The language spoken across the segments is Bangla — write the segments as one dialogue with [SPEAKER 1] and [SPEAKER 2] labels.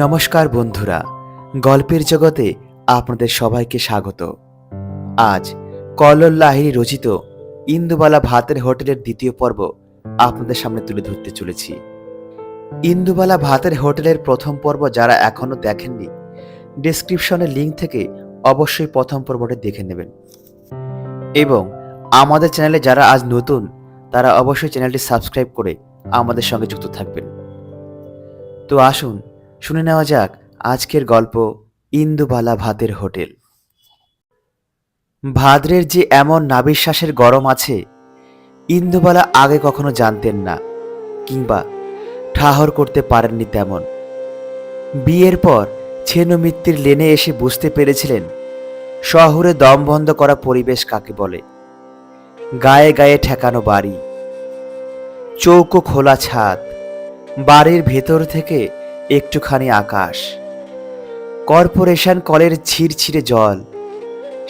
[SPEAKER 1] নমস্কার বন্ধুরা, গল্পের জগতে আপনাদের সবাইকে স্বাগত। আজ কল্লোল লাহিড়ী রচিত ইন্দুবালা ভাতের হোটেলের দ্বিতীয় পর্ব আপনাদের সামনে তুলে ধরতে চলেছি। ইন্দুবালা ভাতের হোটেলের প্রথম পর্ব যারা এখনো দেখেননি, ডেসক্রিপশনের লিঙ্ক থেকে অবশ্যই প্রথম পর্বটি দেখে নেবেন। এবং আমাদের চ্যানেলে যারা আজ নতুন, তারা অবশ্যই চ্যানেলটি সাবস্ক্রাইব করে আমাদের সঙ্গে যুক্ত থাকবেন। তো আসুন শুনে নেওয়া যাক আজকের গল্প ইন্দুবালা ভাতের হোটেল। ভাদ্রের যে এমন নাবিশ্বাসের গরম আছে, ইন্দুবালা আগে কখনো জানতেন না, কিংবা ঠাহর করতে পারেননি তেমন। বিয়ের পর ছেনমিত্তির লেনে এসে বুঝতে পেরেছিলেন শহরে দম বন্ধ করা পরিবেশ কাকে বলে। গায়ে গায়ে ঠেকানো বাড়ি, চৌকো খোলা ছাদ, বাড়ির ভেতর থেকে একটুখানি আকাশ, কর্পোরেশন কলের ছিড়ছিড়ে জল,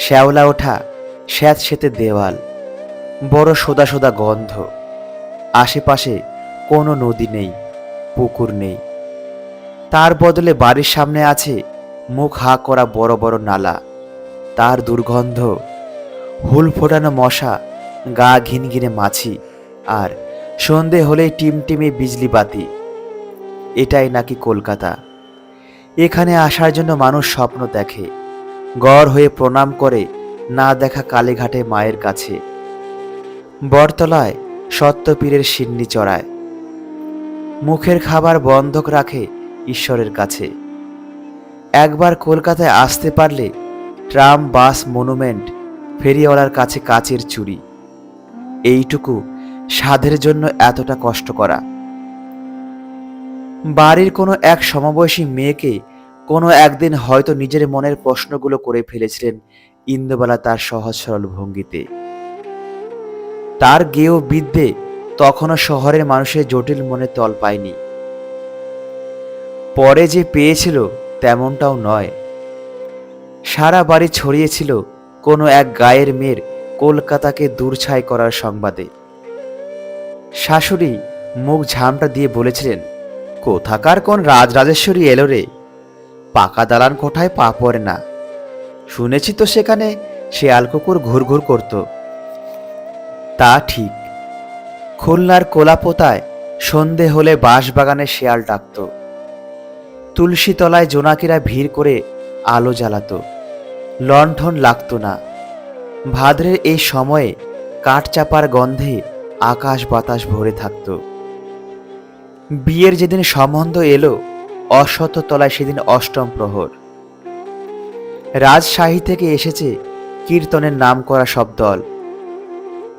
[SPEAKER 1] শ্যাওলা ওঠা স্যাঁতসেঁতে দেওয়াল, বড় সোদা সোদা গন্ধ। আশেপাশে কোনো নদী নেই, পুকুর নেই। তার বদলে বাড়ির সামনে আছে মুখ হা করা বড় বড় নালা, তার দুর্গন্ধ, হুল ফোটানো মশা, গা ঘিনঘিনে মাছি, আর সন্ধে হলেই টিমটিমে বিজলি বাতি। এটাই নাকি কলকাতা। এখানে আসার জন্য মানুষ স্বপ্ন দেখে, গড় হয়ে প্রণাম করে না দেখা কালীঘাটে মায়ের কাছে, বটতলায় সত্যপীরের সিন্নি চড়ায়, মুখের খাবার বন্ধক রাখে ঈশ্বরের কাছে। একবার কলকাতায় আসতে পারলে ট্রাম, বাস, মনুমেন্ট, ফেরিওয়ালার কাছে কাচের চুড়ি, এইটুকু সাধের জন্য এতটা কষ্ট করা। বাড়ির কোনো এক সমবয়সী মেয়েকে কোনো একদিন হয়তো নিজের মনের প্রশ্নগুলো করে ফেলেছিলেন ইন্দুবালা তার সহজ সরল ভঙ্গিতে। তার গেয় বিদ্যে তখনও শহরের মানুষের জটিল মনে তল পায়নি। পরে যে পেয়েছিল তেমনটাও নয়। সারা বাড়ি ছড়িয়েছিল কোনো এক গায়ের মেয়ের কলকাতাকে দূরছাই করার সংবাদে। শাশুড়ি মুখ ঝামটা দিয়ে বলেছিলেন, কোথাকার কোন রাজরাজেশ্বরী এলো রে, পাকা দালান কোঠায় পা পড়ে না। শুনেছি তো সেখানে শেয়াল কুকুর ঘুরঘুর করত। তা ঠিক। খুলনার কোলাপোতায় সন্ধে হলে বাঁশবাগানে শেয়াল ডাকত, তুলসী তলায় জোনাকিরা ভিড় করে আলো জ্বালাত, লণ্ঠন লাগত না। ভাদ্রের এই সময়ে কাঠ চাপার গন্ধে আকাশ বাতাস ভরে থাকত। বিয়ের যেদিন সম্বন্ধ এলো, অশ্বত্থ তলায় সেদিন অষ্টম প্রহর। রাজশাহী থেকে এসেছে কীর্তনের নাম করা সব দল,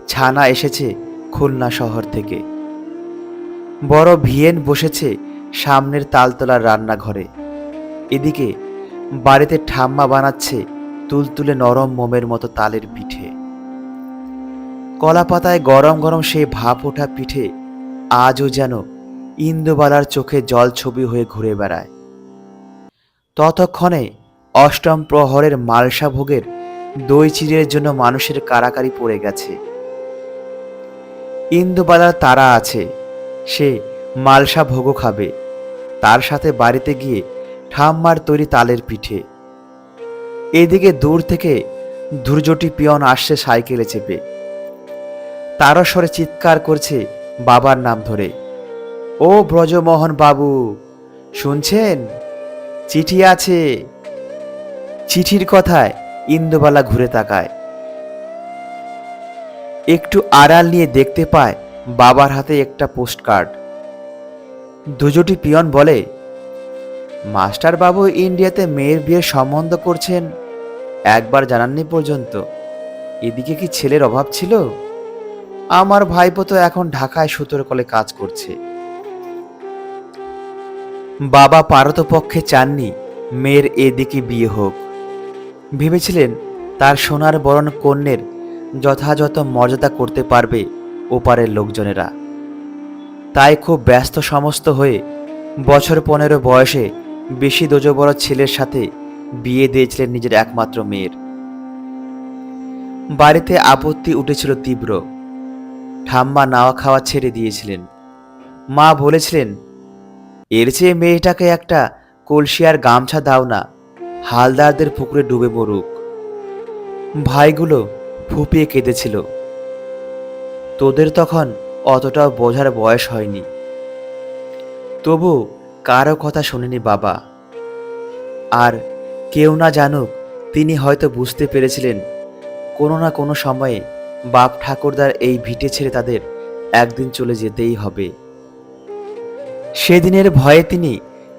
[SPEAKER 1] ছানা এসেছে খুলনা শহর থেকে। বড় ভিয়েন বসেছে সামনের তালতলার রান্নাঘরে। এদিকে বাড়িতে ঠাম্মা বানাচ্ছে তুলতুলে নরম মোমের মতো তালের পিঠে। কলা পাতায় গরম গরম সেই ভাপ ওঠা পিঠে আজও যেন ইন্দুবালার চোখে জল ছবি হয়ে ঘুরে বেড়ায়। ততক্ষণে অষ্টম প্রহরের মালসা ভোগের দই চিড়ের জন্য মানুষের কারাকারি পড়ে গেছে। ইন্দুবালার তারা আছে, সে মালসা ভোগও খাবে, তার সাথে বাড়িতে গিয়ে ঠাম্মার তৈরি তালের পিঠে। এদিকে দূর থেকে ধূর্যটি পিয়ন আসছে সাইকেলে চেপে, তারও স্বরে চিৎকার করছে বাবার নাম ধরে, ও ব্রজমোহন বাবু, শুনছেন? চিঠি আছে। চিঠির কথায় ইন্দুবালা ঘুরে তাকায়। একটু আড়াল নিয়ে দেখতে পায় বাবার হাতে একটা পোস্টকার্ড। দুজোটি পিয়ন বলে, মাস্টার বাবু ইন্ডিয়াতে মেয়ের বিয়ের সম্বন্ধ করছেন, একবার জানাননি পর্যন্ত। এদিকে কি ছেলের অভাব ছিল? আমার ভাইপো তো এখন ঢাকায় সুতোর কলে কাজ করছে। বাবা পারতপক্ষে চাননি মেয়ের এদিকে বিয়ে হোক। ভেবেছিলেন তার সোনার বরণ কন্যের যথাযথ মর্যাদা করতে পারবে ওপারের লোকজনেরা। তাই খুব ব্যস্ত সমস্ত হয়ে বছর 15 বয়সে বেশি দোজবড় ছেলের সাথে বিয়ে দিয়েছিলেন নিজের একমাত্র মেয়ের। বাড়িতে আপত্তি উঠেছিল তীব্র। ঠাম্মা নাওয়া খাওয়া ছেড়ে দিয়েছিলেন। মা বলেছিলেন, এর চেয়ে মেয়েটাকে একটা কলসি আর গামছা দাও না, হালদারদের পুকুরে ডুবে মরুক। ভাইগুলো ফুপিয়ে কেঁদেছিল। তোদের তখন অতটাও বোঝার বয়স হয়নি, তবু কারো কথা শোনেনি বাবা। আর কেউ না জানুক, তিনি হয়তো বুঝতে পেরেছিলেন কোনো না কোনো সময়ে বাপ ঠাকুরদার এই ভিটে ছেড়ে তাদের একদিন চলে যেতেই হবে। সেদিনের ভয়ে তিনি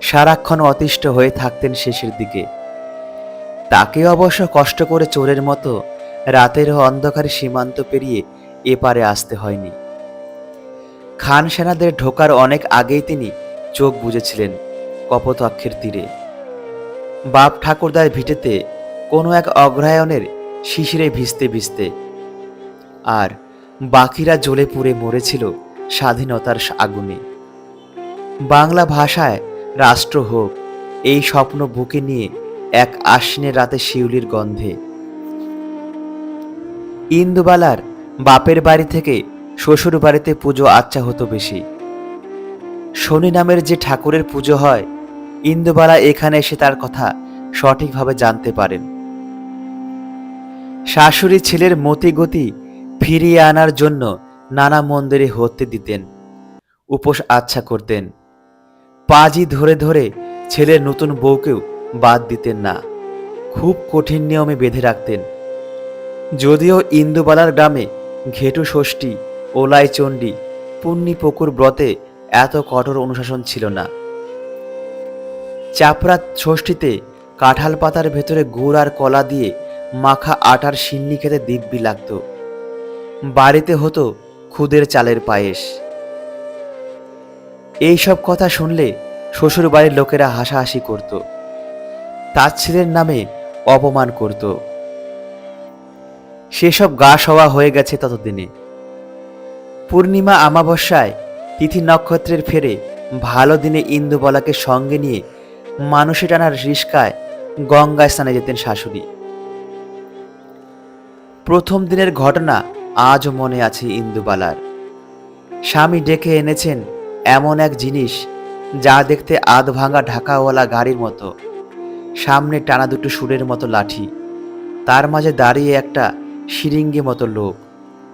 [SPEAKER 1] সারাক্ষণ অতিষ্ঠ হয়ে থাকতেন শেষের দিকে। তাকে অবশ্য কষ্ট করে চোরের মতো রাতের অন্ধকারে সীমান্ত পেরিয়ে এপারে আসতে হয়নি। খান সেনাদের ঢোকার অনেক আগেই তিনি চোখ বুজেছিলেন কপোতাক্ষের তীরে। বাপ ঠাকুরদার ভিটেতে কোনো এক অগ্রহায়ণের শিশিরে ভিজতে ভিজতে, আর বাকিরা জ্বলে পুড়ে মরেছিল স্বাধীনতার আগুনে। বাংলা ভাষায় রাষ্ট্র হোক, এই স্বপ্ন বুকে নিয়ে এক আশ্বিনের রাতে শিউলির গন্ধে ইন্দুবালার বাপের বাড়ি থেকে শ্বশুর বাড়িতে পুজো আচ্ছা হতো বেশি। শনি নামের যে ঠাকুরের পুজো হয়, ইন্দুবালা এখানে এসে তার কথা সঠিকভাবে জানতে পারেন। শাশুড়ি ছেলের মতি গতি ফিরিয়ে আনার জন্য নানা মন্দিরে হতে দিতেন, উপোস আচ্ছা করতেন। পাজি ধরে ধরে ছেলের নতুন বউকেও বাদ দিতেন না, খুব কঠিন নিয়মে বেঁধে রাখতেন। যদিও ইন্দুবালার গ্রামে ঘেটু ষষ্ঠী, ওলাই চণ্ডী, পুণ্যি পুকুর ব্রতে এত কঠোর অনুশাসন ছিল না। চাপড়া ষষ্ঠীতে কাঁঠাল পাতার ভেতরে গুড় আর কলা দিয়ে মাখা আটার সিন্নি খেতে দিব্যি লাগত। বাড়িতে হতো খুদের চালের পায়েস। এইসব কথা শুনলে শ্বশুর বাড়ির লোকেরা হাসাহাসি করত, তার ছেলের নামে অপমান করত। সেসব গা সওয়া হয়ে গেছে ততদিনে। পূর্ণিমা অমাবস্যায় তিথি নক্ষত্রের ফেরে ভালো দিনে ইন্দুবালাকে সঙ্গে নিয়ে মানুষে টানার রিস্কায় গঙ্গায় স্নানে যেতেন শাশুড়ি। প্রথম দিনের ঘটনা আজও মনে আছে ইন্দুবালার। স্বামী ডেকে এনেছেন এমন এক জিনিস যা দেখতে আধ ভাঙা ঢাকাওয়ালা গাড়ির মতো, সামনে টানা দুটো সুরের মতো লাঠি, তার মাঝে দাঁড়িয়ে একটা শিরিঙ্গি মতো লোক,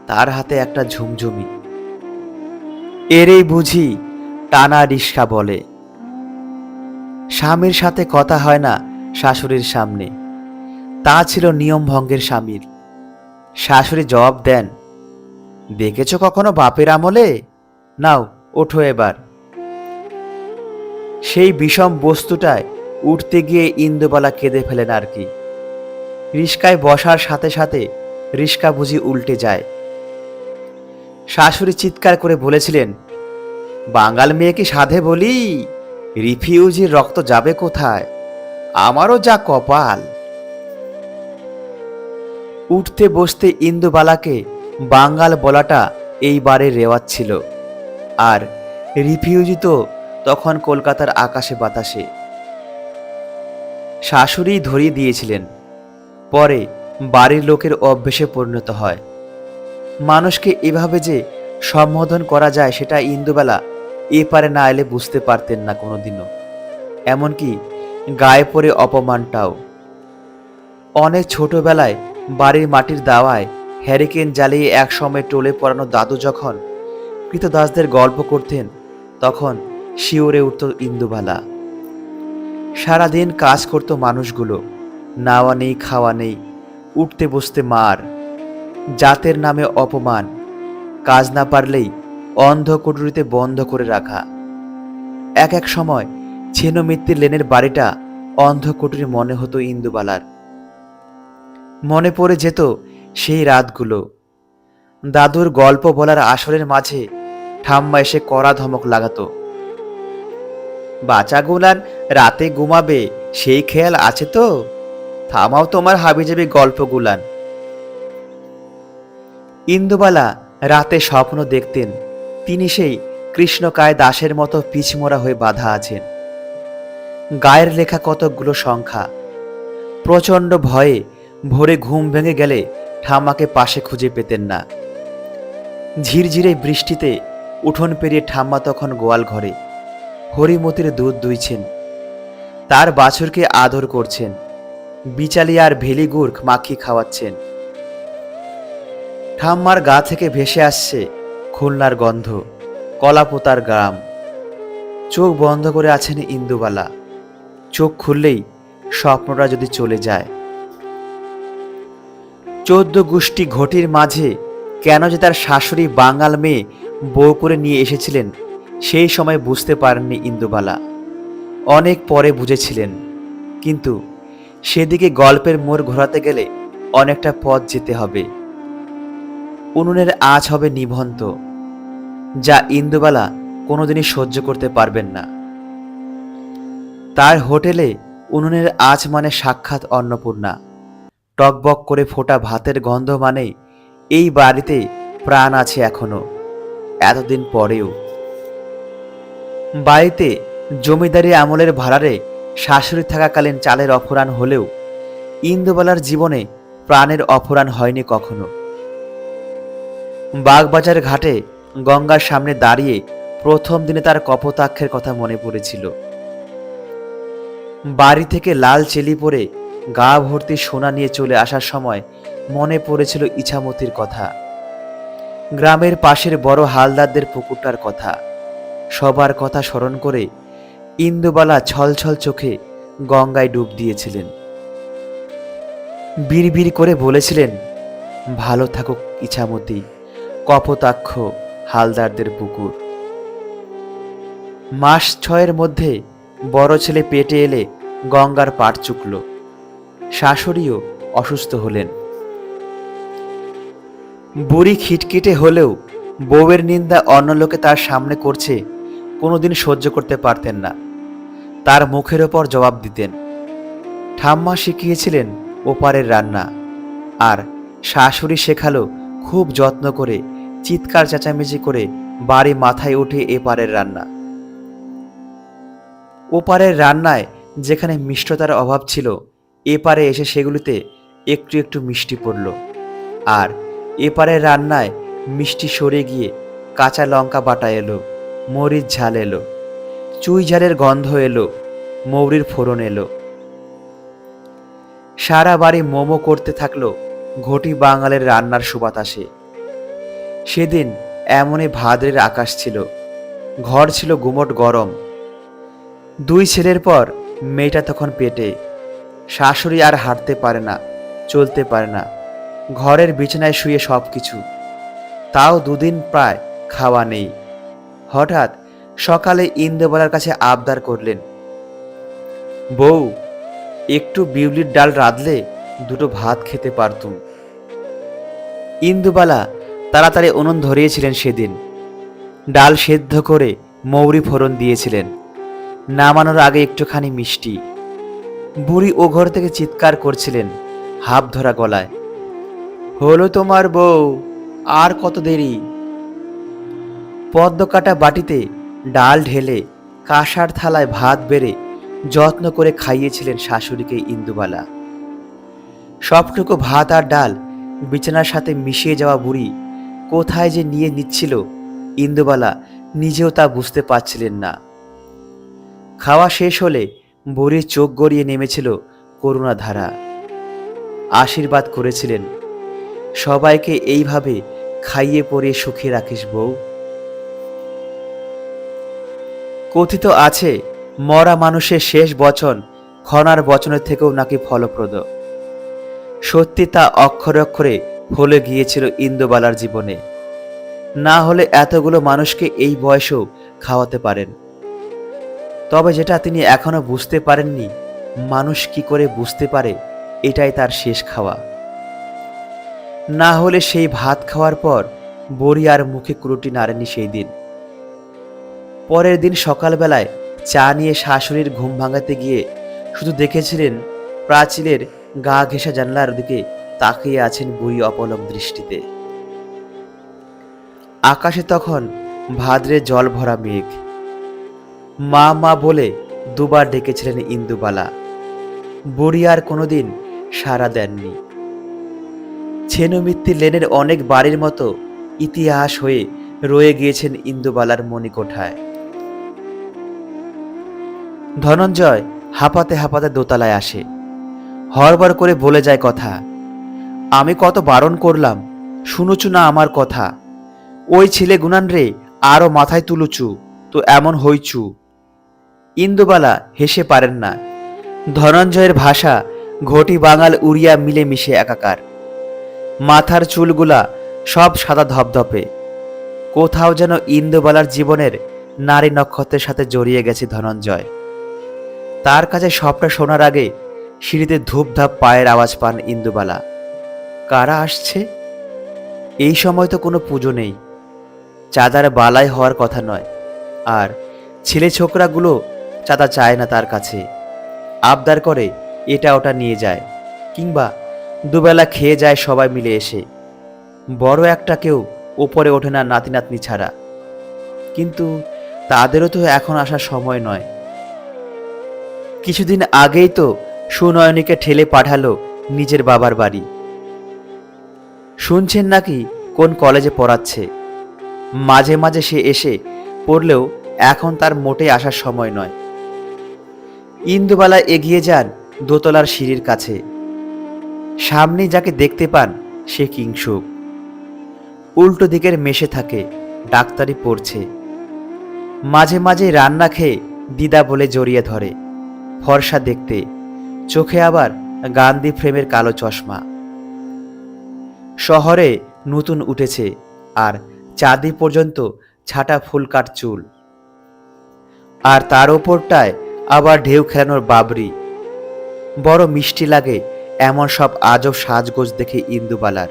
[SPEAKER 1] তার হাতে একটা ঝুমঝুমি। এরই বুঝি টানা রিস্কা বলে। স্বামীর সাথে কথা হয় না শাশুড়ির সামনে, তা ছিল নিয়ম ভঙ্গের স্বামীর। শাশুড়ি জবাব দেন, দেখেছ কখনো বাপের আমলে? নাও ওঠো এবার। সেই বিষম বস্তুটায় উঠতে গিয়ে ইন্দুবালা কেঁদে ফেলেন আর কি। রিস্কায় বসার সাথে সাথে রিস্কা বুঝি উল্টে যায়। শাশুড়ি চিৎকার করে বলেছিলেন, বাঙাল মেয়ে কি সাধে বলি, রিফিউজির রক্ত যাবে কোথায়, আমারও যা কপাল। উঠতে বসতে ইন্দুবালাকে বাঙাল বলাটা এইবারে রেওয়াজ ছিল। আর রিফিউজি তো তখন কলকাতার আকাশে বাতাসে। শাশুড়ি ধরিয়ে দিয়েছিলেন, পরে বাড়ির লোকের অভ্যেসে পরিণত হয়। মানুষকে এভাবে যে সম্বোধন করা যায় সেটা ইন্দুবালা এপারে না এলে বুঝতে পারতেন না কোনোদিনও, এমনকি গায়ে পড়ে অপমানটাও। অনেক ছোটবেলায় বাড়ির মাটির দাওয়ায় হ্যারিকেন জ্বালিয়ে একসময় টোলে পড়ানো দাদু যখন কৃতদাসদের গল্প করতেন, তখন শিউরে উঠত ইন্দুবালা। সারাদিন কাজ করত মানুষগুলো, নাওয়া নেই খাওয়া নেই, উঠতে বসতে মার, জাতের নামে অপমান, কাজ না পারলেই অন্ধ কুঠুরিতে বন্ধ করে রাখা। এক এক সময় ছেনো মিত্তির লেনের বাড়িটা অন্ধ কুঠুরি মনে হতো ইন্দুবালার। মনে পড়ে যেত সেই রাতগুলো। দাদুর গল্প বলার আসরের মাঝে ঠাম্মা এসে কড়া ধমক লাগাতো, বাচ্চাগুলার রাতে ঘুমাবে সেই খেয়াল আছে তো, থামাও তোমার হাবিজাবি গল্পগুলান। ইন্দুবালা রাতে স্বপ্ন দেখতেন তিনি সেই কৃষ্ণকায় দাসের মতো পিছমোড়া হয়ে বাঁধা আছেন। গায়ের লেখা কতকগুলো সংখ্যা। প্রচণ্ড ভয়ে ভোরে ঘুম ভেঙে গেলে ঠাম্মাকে পাশে খুঁজে পেতেন না। ঝিরঝিরে বৃষ্টিতে উঠোন পেরিয়ে ঠাম্মা তখন গোয়াল ঘরে হরিমতির দুধ দুইছেন। তার বাছুরকে আদর করছেন, বিচালি আর ভেলি গুড় মাখিয়ে খাওয়াচ্ছেন। ঠাম্মার গা থেকে ভেসে আসছে খুলনার গন্ধ, কলাপোতার গ্রাম। চোখ বন্ধ করে আছেন ইন্দুবালা। চোখ খুললেই স্বপ্নটা যদি চলে যায়। 14 গোষ্ঠী ঘটির মাঝে কেন যে তার শাশুড়ি বাঙাল মেয়ে বউ করে নিয়ে এসেছিলেন, সেই সময় বুঝতে পারেননি ইন্দুবালা। অনেক পরে বুঝেছিলেন, কিন্তু সেদিকে গল্পের মোড় ঘোরাতে গেলে অনেকটা পথ যেতে হবে। উনুনের আঁচ হবে নিভন্ত, যা ইন্দুবালা কোনোদিনই সহ্য করতে পারবেন না। তার হোটেলে উনুনের আঁচ মানে সাক্ষাৎ অন্নপূর্ণা। টকবক করে ফোটা ভাতের গন্ধ মানে এই বাড়িতে প্রাণ আছে এখনো, এতদিন পরেও। বাড়িতে জমিদারি আমলের ভাড়ারে শাশুড়ি থাকাকালীন চালের অফুরান হলেও ইন্দুবালার জীবনে প্রাণের অফুরান হয়নি কখনো। বাগবাজার ঘাটে গঙ্গার সামনে দাঁড়িয়ে প্রথম দিনে তার কপোতাক্ষের কথা মনে পড়েছিল। বাড়ি থেকে লাল চেলি পরে গা ভর্তি সোনা নিয়ে চলে আসার সময় মনে পড়েছিল ইছামতির কথা, গ্রামের পাশের বড় হালদারদের পুকুরটার কথা। সবার কথা স্মরণ করে ইন্দুবালা ছলছল চোখে গঙ্গায় ডুব দিয়েছিলেন। বিড়বিড় করে বলেছিলেন, ভালো থাকুক ইছামতি, কপোতাক্ষ, হালদারদের পুকুর। মাস 6 মধ্যে বড় ছেলে পেটে এলে গঙ্গার পাট চুকল। শাশুড়িও অসুস্থ হলেন। বুড়ি খিটখিটে হলেও বউয়ের নিন্দা অন্য লোকে তার সামনে করছে কোনোদিন সহ্য করতে পারতেন না। তার মুখের ওপর জবাব দিতেন। ঠাম্মা শিখিয়েছিলেন ওপারের রান্না, আর শাশুড়ি শেখালো খুব যত্ন করে, চিৎকার চেঁচামেচি করে বাড়ি মাথায় উঠে এপারের রান্না। ওপারের রান্নায় যেখানে মিষ্টতার অভাব ছিল, এপারে এসে সেগুলিতে একটু একটু মিষ্টি পড়ল। আর এপারের রান্নায় মিষ্টি সরে গিয়ে কাঁচা লঙ্কা বাটা এলো, মরিচ ঝাল এলো, চুই ঝালের গন্ধ এলো, মৌরির ফোড়ন এলো। সারা বাড়ি মোমো করতে থাকলো ঘটি বাঙালের রান্নার সুবাতাসে। সেদিন এমনই ভাদ্রের আকাশ ছিল, ঘর ছিল গুমট গরম। 2 ছেলের পর মেয়েটা তখন পেটে। শাশুড়ি আর হাঁটতে পারে না, চলতে পারে না, ঘরের বিছানায় শুয়ে সব কিছু। তাও 2 দিন প্রায় খাওয়া নেই। হঠাৎ সকালে ইন্দুবালার কাছে আবদার করলেন, বউ, একটু বিউলির ডাল রাঁধলে 2টো ভাত খেতে পারতুম। ইন্দুবালা তাড়াতাড়ি উনুন ধরিয়েছিলেন সেদিন। ডাল সেদ্ধ করে মৌরি ফোড়ন দিয়েছিলেন, নামানোর আগে একটুখানি মিষ্টি। বুড়ি ও ঘর থেকে চিৎকার করছিলেন হাফ ধরা গলায়, হলো তোমার বউ, আর কত দেরি। পদ্ম কাটা বাটিতে ডাল ঢেলে কাঁসার থালায় ভাত বেড়ে যত্ন করে খাইয়েছিলেন শাশুড়িকে ইন্দুবালা। সবটুকু ভাত আর ডাল বিছানার সাথে মিশিয়ে যাওয়া বুড়ি কোথায় যে নিয়ে নিচ্ছিল, ইন্দুবালা নিজেও তা বুঝতে পারছিলেন না। খাওয়া শেষ হলে বুড়ির চোখ গড়িয়ে নেমেছিল করুণাধারা। আশীর্বাদ করেছিলেন, সবাইকে এইভাবে খাইয়ে পরিয়ে সুখে রাখিস বউ। কথিত আছে মরা মানুষের শেষ বচন খনার বচনের থেকেও নাকি ফলপ্রদ। সত্যি তা অক্ষরে অক্ষরে ফলে গিয়েছিল ইন্দুবালার জীবনে। না হলে এতগুলো মানুষকে এই বয়সেও খাওয়াতে পারেন। তবে যেটা তিনি এখনো বুঝতে পারেননি, মানুষ কি করে বুঝতে পারে এটাই তার শেষ খাওয়া। না হলে সেই ভাত খাওয়ার পর বুড়ি আর মুখে কুরুটি নাড়েনি সেই দিন। পরের দিন সকালবেলায় চা নিয়ে শাশুড়ির ঘুম ভাঙাতে গিয়ে শুধু দেখেছিলেন প্রাচীরের গা ঘেঁষা জানলার দিকে তাকিয়ে আছেন বুড়ি অপলক দৃষ্টিতে। আকাশে তখন ভাদ্রে জল ভরা মেঘ। মা মা বলে 2 বার ডেকেছিলেন ইন্দুবালা। বুড়ি আর কোনোদিন সাড়া দেননি। ছেনুমিত্তি লেনের অনেক বাড়ির মতো ইতিহাস হয়ে রয়ে গিয়েছেন ইন্দুবালার মণিকোঠায়। ধনঞ্জয় হাঁপাতে হাঁপাতে দোতলায় আসে। হড়বড় করে বলে যায় কথা, আমি কত বারণ করলাম, শুনুচু না আমার কথা। ওই ছেলে গুনান রে আরো মাথায় তুলুচু, তো এমন হইচু। ইন্দুবালা হেসে পারেন না। ধনঞ্জয়ের ভাষা ঘটি বাঙাল উড়িয়া মিলে মিশে একাকার। মাথার চুলগুলা সব সাদা ধপধপে। কোথাও যেন ইন্দুবালার জীবনের নারী নক্ষত্রের সাথে জড়িয়ে গেছে ধনঞ্জয়। তার কাছে সবটা শোনার আগে সিঁড়িতে ধূপধাপ পায়ের আওয়াজ পান ইন্দুবালা। কারা আসছে? এই সময় তো কোনো পুজো নেই, চাঁদার বালাই হওয়ার কথা নয়। আর ছেলে ছোকরাগুলো চাঁদা চায় না তার কাছে, আবদার করে এটা ওটা নিয়ে যায়, কিংবা দুবেলা খেয়ে যায় সবাই মিলে এসে। বড় একটা কেউ ওপরে ওঠে না নাতি নাতনি ছাড়া। কিন্তু তাদেরও তো এখন আসার সময় নয়। কিছুদিন আগেই তো সুনয়নীকে ঠেলে পাঠালো নিজের বাবার বাড়ি। শুনছেন নাকি কোন কলেজে পড়াচ্ছে। মাঝে মাঝে সে এসে পড়লেও এখন তার মোটে আসার সময় নয়। ইন্দুবালা এগিয়ে যান দোতলার সিঁড়ির কাছে। সামনে যাকে দেখতে পান সে কিংসুক। উল্টো দিকের মেশে থাকে, ডাক্তারি পড়ছে। মাঝে মাঝে রান্না খেয়ে দিদা বলে জড়িয়ে ধরে। ফর্সা দেখতে, চোখে আবার গান্ধী ফ্রেমের কালো চশমা। শহরে নতুন উঠেছে, আর চাঁদি পর্যন্ত ছাটা ফুলকাট চুল। আর তার ওপরটায় আবার ঢেউ খেলানোর বাবরি। বড় মিষ্টি লাগে এমন সব আজব সাজগোজ দেখে ইন্দুবালার।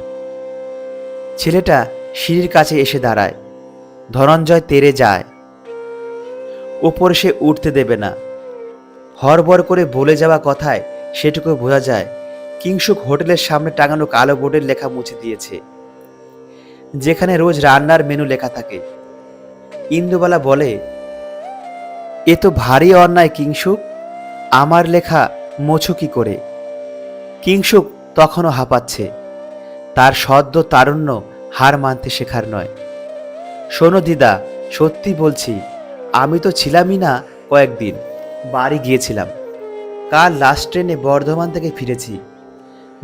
[SPEAKER 1] ছেলেটা সিঁড়ির কাছে এসে দাঁড়ায়। ধনঞ্জয় তেড়ে যায়। ওপরে সে উঠতে দেবে না। হড়বড় করে বলে যাওয়া কথায় সেটুকু বোঝা যায় কিংসুক হোটেলের সামনে টাঙানো কালো বোর্ডের লেখা মুছে দিয়েছে, যেখানে রোজ রান্নার মেনু লেখা থাকে। ইন্দুবালা বলে, এ তো ভারী অন্যায় কিংসুক, আমার লেখা মোছো কি করে? কিংসুক তখনও হাঁপাচ্ছে। তার সদ্য তারুণ্য হার মানতে শেখার নয়। শোনো দিদা, সত্যি বলছি, আমি তো ছিলামই না কয়েকদিন, বাড়ি গিয়েছিলাম। কাল লাস্ট ট্রেনে বর্ধমান থেকে ফিরেছি।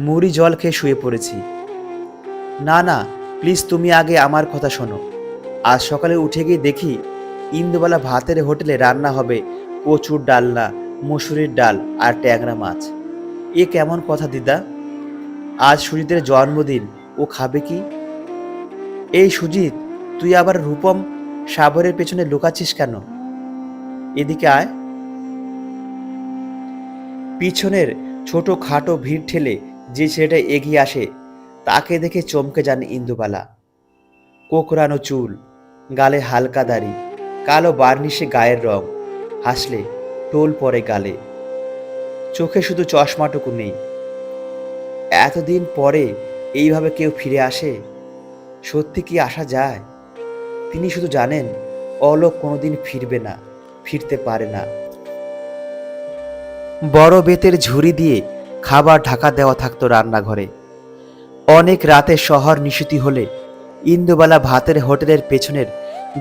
[SPEAKER 1] মুড়ি জল খেয়ে শুয়ে পড়েছি। না না, প্লিজ তুমি আগে আমার কথা শোনো। আজ সকালে উঠে গিয়ে দেখি ইন্দুবালা ভাতের হোটেলে রান্না হবে কচুর ডালনা, মসুরির ডাল আর ট্যাংরা মাছ। এ কেমন কথা দিদা? আজ সুজিতের জন্মদিন, ও খাবে কি? এই সুজিত, তুই আবার রূপম সাবরের পেছনে লুকাচ্ছিস কেন? এদিকে আয়। পিছনের ছোট খাটো ভিড় ঠেলে যে ছেলেটা এগিয়ে আসে তাকে দেখে চমকে যান ইন্দুবালা। কোকড়ানো চুল, গালে হালকা দাড়ি, কালো বার্নিশে গায়ের রং, হাসলে টোল পড়ে গালে। চোখে শুধু চশমাটুকু নেই। এতদিন পরে এইভাবে কেউ ফিরে আসে, সত্যি কি আসা যায়? তিনি শুধু জানেন অলোক কোনোদিন ফিরবে না, ফিরতে পারে না। বড় বেতের ঝুড়ি দিয়ে খাবার ঢাকা দেওয়া থাকতো রান্নাঘরে। অনেক রাতে শহর নিশুতি হলে ইন্দুবালা ভাতের হোটেলের পেছনের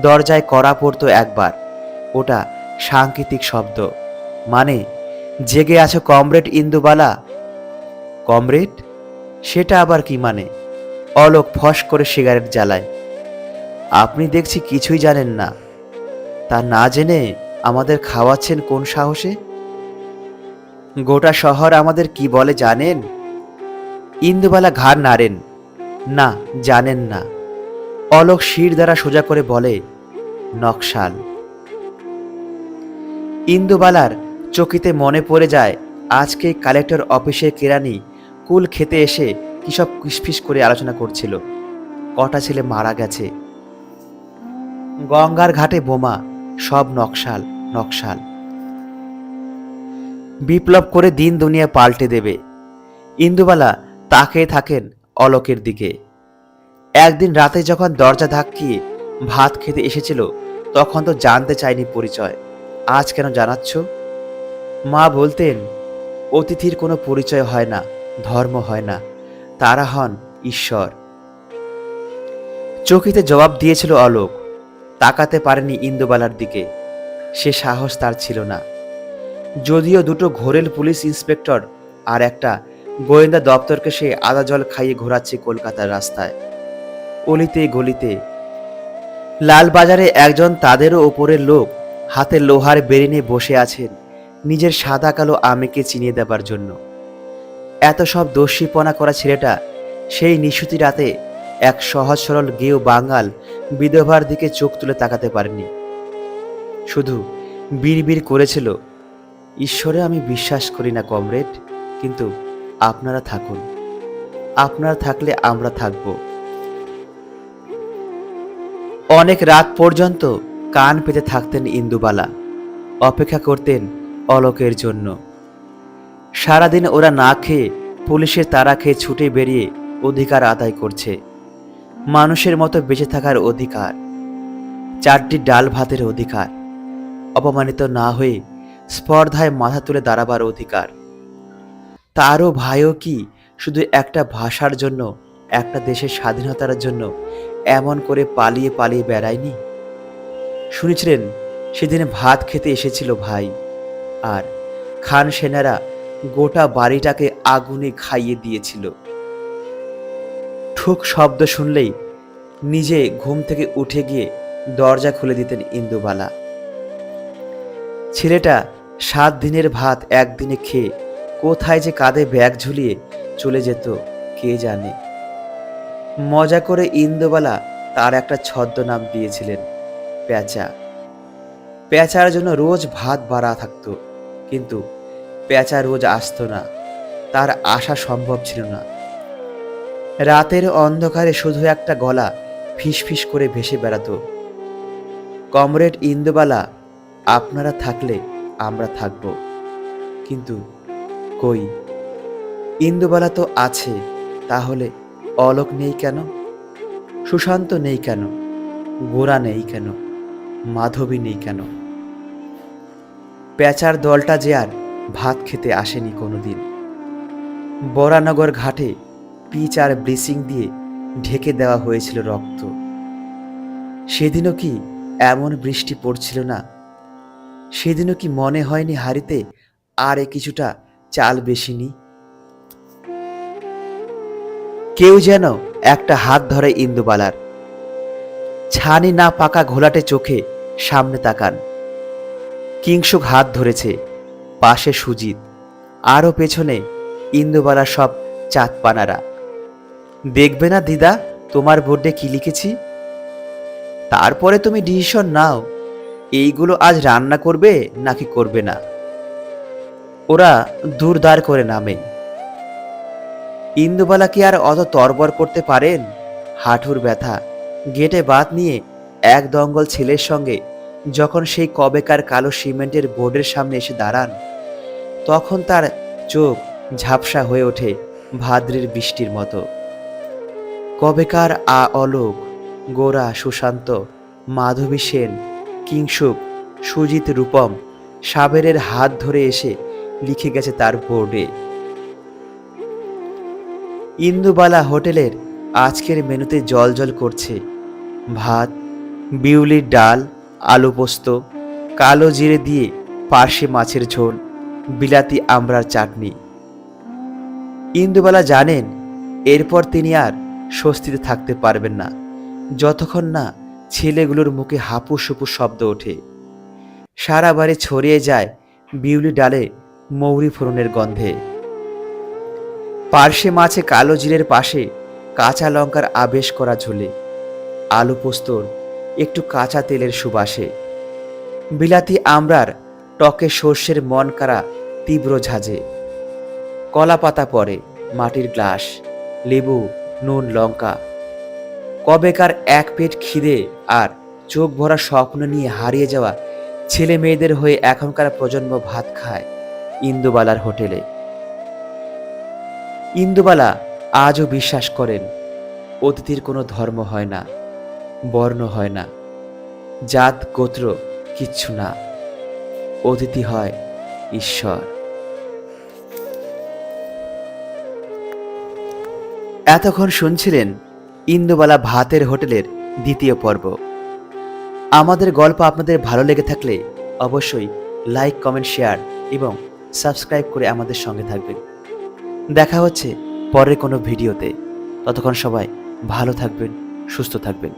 [SPEAKER 1] দরজায় কড়া পড়তো একবার। ওটা সাংকেতিক শব্দ, মানে জেগে আছো কমরেড ইন্দুবালা। কমরেড? সেটা আবার কি মানে? অলোক ফস করে সিগারেট জ্বালায়। আপনি দেখছি কিছুই জানেন না। তা না জেনে আমাদের খাওয়াচ্ছেন কোন সাহসে? গোটা শহর আমাদের কি বলে জানেন? ইন্দুবালা ঘাড় নাড়েন। না, জানেন না। অলোক শির দ্বারা সোজা করে বলে, নকশাল। ইন্দুবালার চকিতে মনে পড়ে যায় আজকে কালেক্টর অফিসে কেরানি কুল খেতে এসে কি সব কিসফিস করে আলোচনা করছিল। কটা ছেলে মারা গেছে, গঙ্গার ঘাটে বোমা, সব নকশাল নকশাল। বিপ্লব করে দিন দুনিয়া পাল্টে দেবে। ইন্দুবালা তাকিয়ে থাকেন অলোকের দিকে। একদিন রাতে যখন দরজা ধাক্কিয়ে ভাত খেতে এসেছিল তখন তো জানতে চায়নি পরিচয়। আজ কেন জানাচ্ছ? মা বলতেন, অতিথির কোনো পরিচয় হয় না, ধর্ম হয় না, তারা হন ঈশ্বর। চকিতে জবাব দিয়েছিল অলোক। তাকাতে পারেনি ইন্দুবালার দিকে, সে সাহস তার ছিল না। যদিও দুটো ঘোরেল পুলিশ ইন্সপেক্টর আর একটা গোয়েন্দা দপ্তরকে সে আদা জল খাইয়ে ঘোরাচ্ছে কলকাতার রাস্তায়, অলিতে গলিতে। লালবাজারে একজন তাদেরও ওপরের লোক হাতে লোহার বেড়ি নিয়ে বসে আছেন নিজের সাদা কালো আমিকে চিনিয়ে দেবার জন্য। এত সব দস্যিপনা করা ছেলেটা সেই নিশুতি রাতে এক সহজ সরল গেও বাঙাল বিধবার দিকে চোখ তুলে তাকাতে পারেনি। শুধু বিড়বিড় করেছিল, ঈশ্বরে আমি বিশ্বাস করি না কমরেড, কিন্তু আপনারা থাকুন, আপনারা থাকলে আমরা থাকব। অনেক রাত পর্যন্ত কান পেতে থাকতেন ইন্দুবালা, অপেক্ষা করতেন অলোকের জন্য। সারাদিন ওরা না খেয়ে পুলিশের তাড়া খেয়ে ছুটে বেরিয়ে অধিকার আদায় করছে, মানুষের মতো বেঁচে থাকার অধিকার, চারটি ডাল ভাতের অধিকার, অপমানিত না হয়ে স্পর্ধায় মাথা তুলে দাঁড়াবার অধিকার। তারও ভাইও কি শুধু একটা ভাষার জন্য, একটা দেশের স্বাধীনতার জন্য এমন করে পালিয়ে পালিয়ে বেড়ায়নি? শুনেছিলেন সেদিন ভাত খেতে এসেছিল ভাই, আর খান সেনারা গোটা বাড়িটাকে আগুনে খাইয়ে দিয়েছিল। ঠুক শব্দ শুনলেই নিজে ঘুম থেকে উঠে গিয়ে দরজা খুলে দিতেন ইন্দুবালা। ছেলেটা 7 দিনের ভাত একদিনে খেয়ে কোথায় যে কাঁধে ব্যাগ ঝুলিয়ে চলে যেত কে জানে। মজা করে ইন্দুবালা তার একটা ছদ্মনাম দিয়েছিলেন, পেঁচা। পেঁচার জন্য রোজ ভাত বাড়া থাকতো, কিন্তু পেঁচা রোজ আসতো না, তার আসা সম্ভব ছিল না। রাতের অন্ধকারে শুধু একটা গলা ফিসফিস করে ভেসে বেড়াতো, কমরেড ইন্দুবালা, আপনারা থাকলে আমরা থাকব। কিন্তু কই, ইন্দুবালা তো আছে, তাহলে অলোক নেই কেন? সুশান্ত নেই কেন? গোরা নেই কেন? মাধবী নেই কেন? পেঁচার দলটা যে আর ভাত খেতে আসেনি কোনোদিন। বরানগর ঘাটে পিচ আর ব্লিচিং দিয়ে ঢেকে দেওয়া হয়েছিল রক্ত। সেদিনও কি এমন বৃষ্টি পড়ছিল না? সেদিনও কি মনে হয়নি হাড়িতে আরে কিছুটা চাল বেশি নি? কেউ যেন একটা হাত ধরে ইন্দুবালার। ছানি না পাকা ঘোলাটে চোখে সামনে তাকান। কিংসুক হাত ধরেছে, পাশে সুজিত, আরও পেছনে ইন্দুবালার সব চাঁদপানারা। দেখবে না দিদা তোমার বোর্ডে কি লিখেছি? তারপরে তুমি ডিসিশন নাও, এইগুলো আজ রান্না করবে নাকি করবে না। ওরা দূরদার করে নামে। ইন্দুবালা কি আর অত তরবর করতে পারেন? হাঁটুর ব্যথা, গেটে বাত নিয়ে এক দঙ্গল ছেলের সঙ্গে যখন সেই কবেকার কালো সিমেন্টের বোর্ডের সামনে এসে দাঁড়ান, তখন তার চোখ ঝাপসা হয়ে ওঠে ভাদ্রের বৃষ্টির মতো। কবেকার অলোক, গোরা, সুশান্ত, মাধবী সেন, কিংসুক, সুজিত, রূপম, সাবেরের হাত ধরে এসে লিখে গেছে তার বোর্ডে। ইন্দুবালা হোটেলের আজকের মেনুতে জল জল করছে ভাত, বিউলির ডাল, আলু পোস্ত, কালো জিরে দিয়ে পার্শে মাছের ঝোল, বিলাতি আমড়ার চাটনি। ইন্দুবালা জানেন এরপর তিনি আর স্বস্তিতে থাকতে পারবেন না যতক্ষণ না ছেলেগুলোর মুখে হাপুস হুপুস শব্দ ওঠে, সারা বাড়ি ছড়িয়ে যায় বিউলি ডালে মৌরি ফোড়নের গন্ধে। পার্শে মাছে কালো জিরের পাশে কাঁচা লঙ্কার আবেশ করা ঝোলে, আলু পোস্তর একটু কাঁচা তেলের সুবাসে, বিলাতি আমড়ার টকে সর্ষের মন কাড়া তীব্র ঝাঁঝে, কলা পাতা পরে, মাটির গ্লাস, লেবু, নুন, লঙ্কা। কবেকার এক পেট খিদে আর চোখ ভরা স্বপ্ন নিয়ে হারিয়ে যাওয়া ছেলে মেয়েদের হয়ে এখনকার প্রজন্ম ভাত খায় ইন্দুবালার হোটেলে। ইন্দুবালা আজও বিশ্বাস করেন অতিথির কোনো ধর্ম হয় না, বর্ণ হয় না, জাত গোত্র কিচ্ছু না, অতিথি হয় ঈশ্বর। এতক্ষণ শুনছিলেন ইন্দুবালা ভাতের হোটেলের দ্বিতীয় পর্ব। আমাদের গল্প আপনাদের ভালো লেগে থাকলে অবশ্যই লাইক, কমেন্ট, শেয়ার এবং সাবস্ক্রাইব করে আমাদের সঙ্গে থাকবেন। দেখা হচ্ছে পরের কোনো ভিডিওতে। ততক্ষণ সবাই ভালো থাকবেন, সুস্থ থাকবেন।